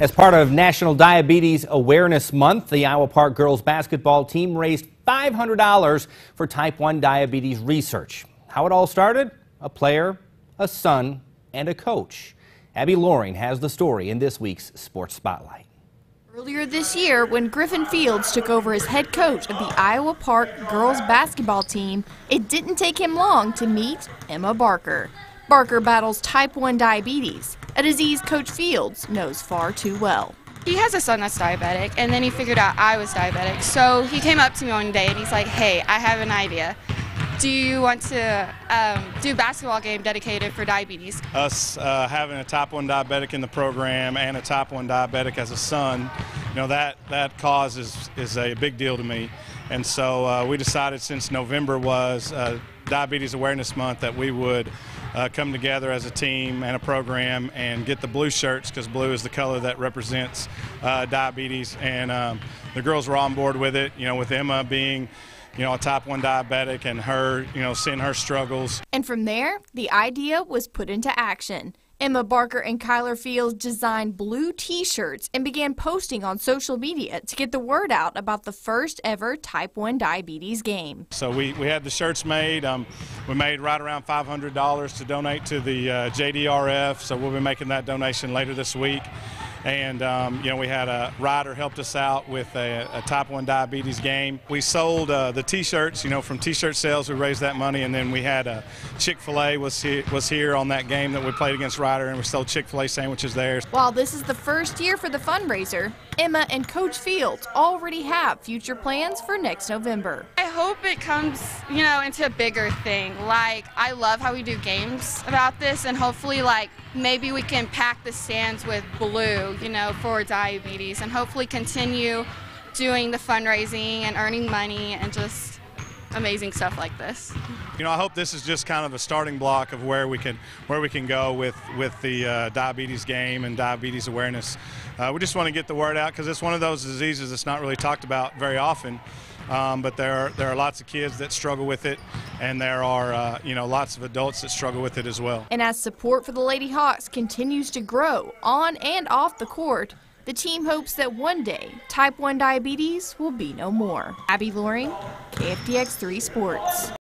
As part of National Diabetes Awareness Month, the Iowa Park girls basketball team raised $500 for type 1 diabetes research. How it all started? A player, a son, and a coach. Abby Loring has the story in this week's Sports Spotlight. Earlier this year, when Griffin Fields took over as head coach of the Iowa Park girls basketball team, it didn't take him long to meet Emma Barker. Barker battles type 1 diabetes, a disease Coach Fields knows far too well. He has a son that's diabetic, and then he figured out I was diabetic. So he came up to me one day and he's like, "Hey, I have an idea. Do you want to do a basketball game dedicated for diabetes?" Us having a type 1 diabetic in the program and a type 1 diabetic as a son, you know, that cause is a big deal to me. And so we decided, since November was Diabetes Awareness Month, that we would come together as a team and a program and get the blue shirts, because blue is the color that represents diabetes. And the girls were on board with it, you know, with Emma being, you know, a type 1 diabetic and her, you know, seeing her struggles. And from there, the idea was put into action. Emma Barker and Kyler Fields designed blue t-shirts and began posting on social media to get the word out about the first ever type 1 diabetes game. So we had the shirts made. We made right around $500 to donate to the JDRF, so we'll be making that donation later this week. And you know, we had a rider helped us out with a type 1 diabetes game. We sold the t-shirts, you know, from t-shirt sales. We raised that money, and then we had Chick-fil-A was here on that game that we played against Ryder, and we sold Chick-fil-A sandwiches there. While this is the first year for the fundraiser, Emma and Coach Fields already have future plans for next November. I hope it comes, you know, into a bigger thing. Like, I love how we do games about this, and hopefully, like, maybe we can pack the stands with blue, you know, for diabetes, and hopefully continue doing the fundraising and earning money and just amazing stuff like this. You know, I hope this is just kind of a starting block of where we can go with the diabetes game and diabetes awareness. We just want to get the word out, because it's one of those diseases that's not really talked about very often. But there are lots of kids that struggle with it, and there are you know, lots of adults that struggle with it as well. And as support for the Lady Hawks continues to grow on and off the court, the team hopes that one day type 1 diabetes will be no more. Abby Loring, KFDX 3 Sports.